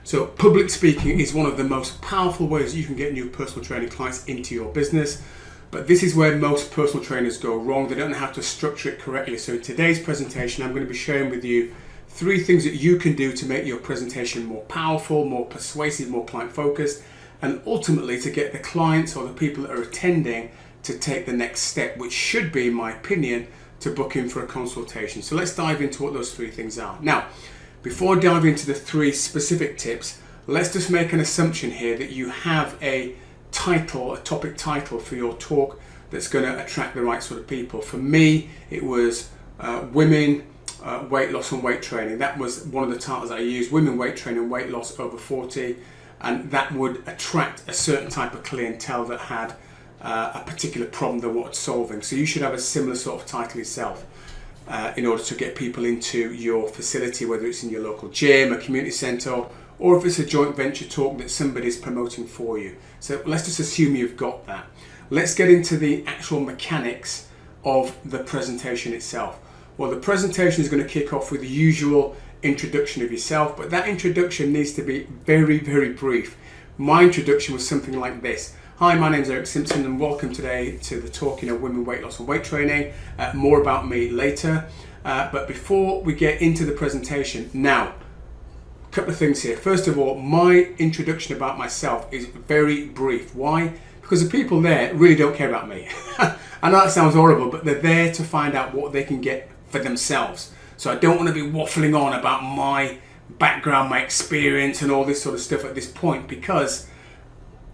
So public speaking is one of the most powerful ways you can get new personal training clients into your business. But this is where most personal trainers go wrong. They don't know how to structure it correctly. So in today's presentation, I'm going to be sharing with you 3 things that you can do to make your presentation more powerful, more persuasive, more client focused, and ultimately to get the clients or the people that are attending to take the next step, which should be, in my opinion, to book in for a consultation. So let's dive into what those 3 things are. Now, before I dive into the 3 specific tips, let's just make an assumption here that you have a title, a topic title for your talk that's going to attract the right sort of people. For me, it was women, weight loss and weight training. That was one of the titles I used, women weight training, weight loss over 40, and that would attract a certain type of clientele that had a particular problem they wanted solving. So you should have a similar sort of title yourself in order to get people into your facility, whether it's in your local gym, a community centre, or if it's a joint venture talk that somebody's promoting for you. So let's just assume you've got that. Let's get into the actual mechanics of the presentation itself. Well, the presentation is going to kick off with the usual introduction of yourself, but that introduction needs to be very, very brief. My introduction was something like this. Hi, my name is Eric Simpson and welcome today to the talk, women weight loss and weight training. More about me later. But before we get into the presentation, now, a couple of things here. First of all, my introduction about myself is very brief. Why? Because the people there really don't care about me. I know that sounds horrible, but they're there to find out what they can get for themselves. So I don't want to be waffling on about my background, my experience and all this sort of stuff at this point, because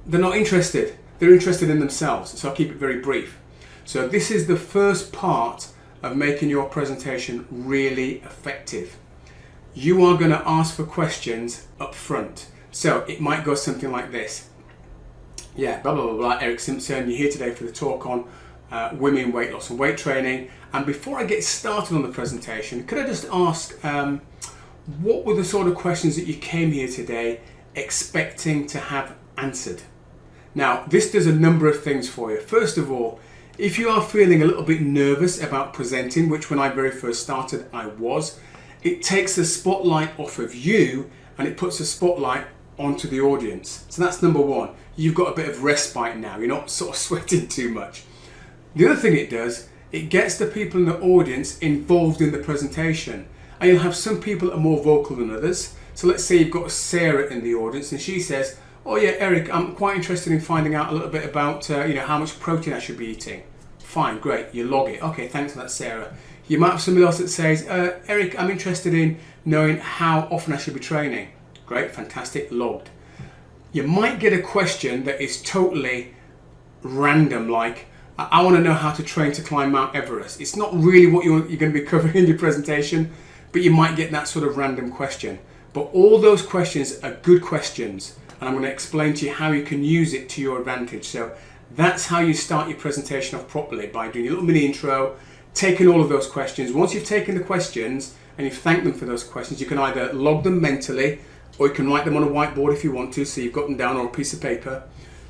they're not interested. They're interested in themselves. So I'll keep it very brief. So this is the first part of making your presentation really effective. You are going to ask for questions up front. So it might go something like this. Yeah, blah, blah, blah, blah, Eric Simpson, you're here today for the talk on women weight loss and weight training. And before I get started on the presentation, could I just ask, what were the sort of questions that you came here today expecting to have answered? Now, this does a number of things for you. First of all, if you are feeling a little bit nervous about presenting, which when I very first started, I was, it takes the spotlight off of you and it puts a spotlight onto the audience. So that's number 1. You've got a bit of respite now. You're not sort of sweating too much. The other thing it does, it gets the people in the audience involved in the presentation. And you'll have some people that are more vocal than others. So let's say you've got Sarah in the audience and she says, oh yeah, Eric, I'm quite interested in finding out a little bit about how much protein I should be eating. Fine, great, you log it. Okay, thanks for that, Sarah. You might have somebody else that says, Eric, I'm interested in knowing how often I should be training. Great, fantastic, logged. You might get a question that is totally random, like, I want to know how to train to climb Mount Everest. It's not really what you're going to be covering in your presentation, but you might get that sort of random question. But all those questions are good questions, and I'm going to explain to you how you can use it to your advantage. So that's how you start your presentation off properly, by doing a little mini intro, taking all of those questions. Once you've taken the questions and you've thanked them for those questions, you can either log them mentally or you can write them on a whiteboard if you want to, so you've got them down, or a piece of paper.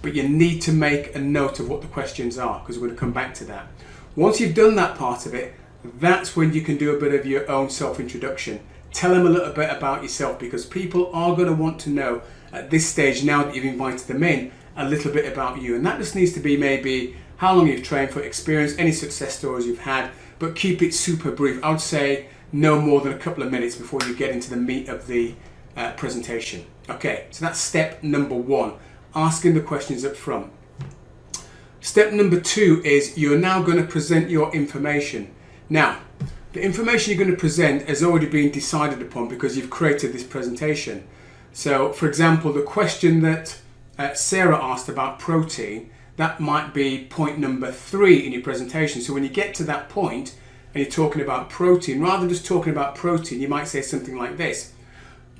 But you need to make a note of what the questions are, because we're going to come back to that. Once you've done that part of it, that's when you can do a bit of your own self-introduction. Tell them a little bit about yourself, because people are going to want to know at this stage, now that you've invited them in, a little bit about you. And that just needs to be maybe how long you've trained for, experience, any success stories you've had, but keep it super brief. I would say no more than a couple of minutes before you get into the meat of the presentation. Okay, so that's step number 1, asking the questions up front. Step number 2 is you're now going to present your information. Now, the information you're going to present has already been decided upon because you've created this presentation. So, for example, the question that Sarah asked about protein, that might be point number 3 in your presentation. So when you get to that point and you're talking about protein, rather than just talking about protein, you might say something like this.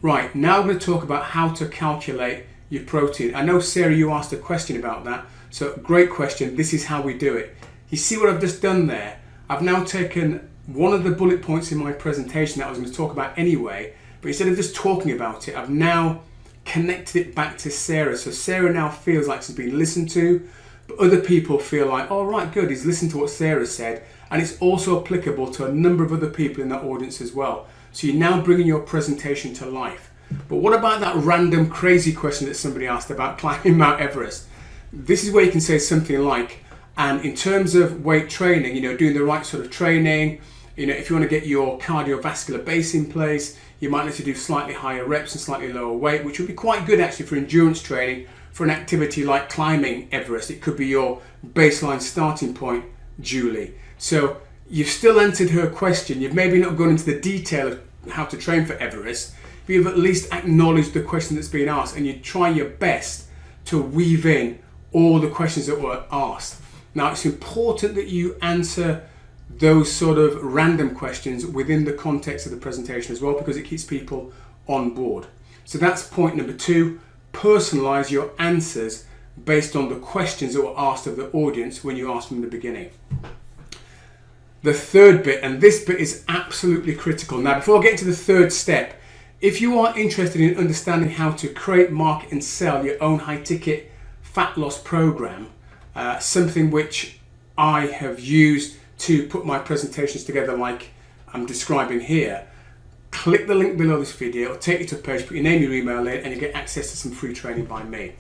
Right, now we're going to talk about how to calculate your protein. I know, Sarah, you asked a question about that. So great question. This is how we do it. You see what I've just done there? I've now taken one of the bullet points in my presentation that I was going to talk about anyway, but instead of just talking about it, I've now connected it back to Sarah. So Sarah now feels like she's been listened to, but other people feel like, oh right, good, he's listened to what Sarah said, and it's also applicable to a number of other people in that audience as well. So you're now bringing your presentation to life. But what about that random crazy question that somebody asked about climbing Mount Everest? This is where you can say something like, and in terms of weight training, doing the right sort of training, if you want to get your cardiovascular base in place, you might need to do slightly higher reps and slightly lower weight, which would be quite good actually for endurance training for an activity like climbing Everest. It could be your baseline starting point, Julie. So you've still answered her question. You've maybe not gone into the detail of how to train for Everest, but you've at least acknowledged the question that's been asked, and you try your best to weave in all the questions that were asked. Now, it's important that you answer those sort of random questions within the context of the presentation as well, because it keeps people on board. So that's point number 2. Personalize your answers based on the questions that were asked of the audience when you asked them in the beginning. The third bit, and this bit is absolutely critical. Now, before I get into the third step, if you are interested in understanding how to create, market and sell your own high ticket fat loss program, something which I have used to put my presentations together like I'm describing here, click the link below this video, it'll take you to a page, put your name, your email in, and you get access to some free training by me.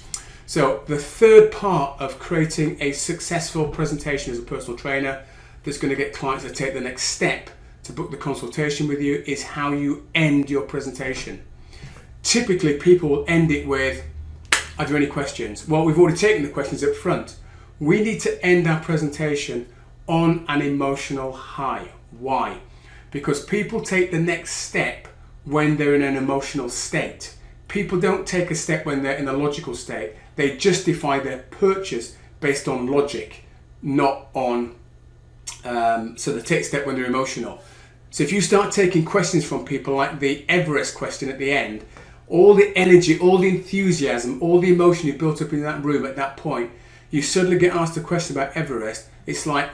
So the third part of creating a successful presentation as a personal trainer that's going to get clients to take the next step to book the consultation with you is how you end your presentation. Typically people will end it with, are there any questions? Well, we've already taken the questions up front. We need to end our presentation on an emotional high. Why? Because people take the next step when they're in an emotional state. People don't take a step when they're in a logical state. They justify their purchase based on logic, not on, so they take a step when they're emotional. So if you start taking questions from people like the Everest question at the end, all the energy, all the enthusiasm, all the emotion you built up in that room at that point, you suddenly get asked a question about Everest, it's like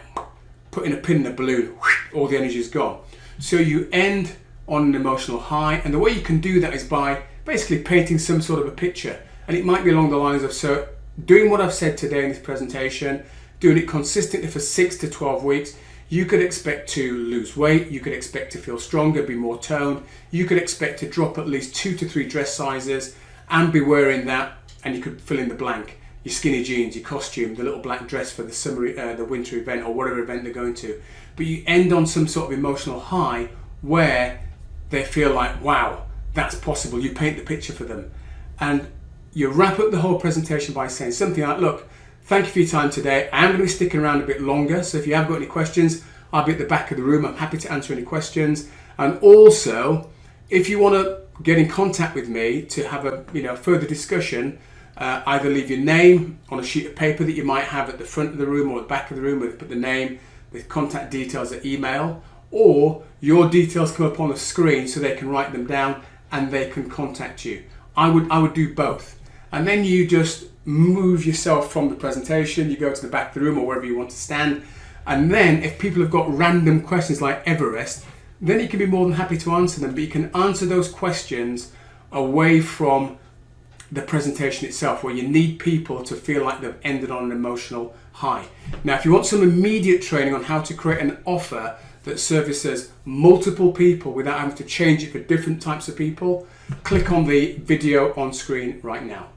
putting a pin in a balloon, all the energy is gone. So you end on an emotional high, and the way you can do that is by basically painting some sort of a picture. And it might be along the lines of, so doing what I've said today in this presentation, doing it consistently for 6 to 12 weeks, you could expect to lose weight, you could expect to feel stronger, be more toned, you could expect to drop at least 2 to 3 dress sizes and be wearing that, and you could fill in the blank. Your skinny jeans, your costume, the little black dress for the summer, the winter event or whatever event they're going to. But you end on some sort of emotional high where they feel like, wow, that's possible. You paint the picture for them. And you wrap up the whole presentation by saying something like, look, thank you for your time today. I am going to be sticking around a bit longer. So if you have got any questions, I'll be at the back of the room. I'm happy to answer any questions. And also, if you want to get in contact with me to have a further discussion, either leave your name on a sheet of paper that you might have at the front of the room or the back of the room, where you put the name, the contact details, the email, or your details come up on the screen so they can write them down and they can contact you. I would do both. And then you just move yourself from the presentation, you go to the back of the room or wherever you want to stand. And then if people have got random questions like Everest, then you can be more than happy to answer them, but you can answer those questions away from the presentation itself, where you need people to feel like they've ended on an emotional high. Now, if you want some immediate training on how to create an offer that services multiple people without having to change it for different types of people, click on the video on screen right now.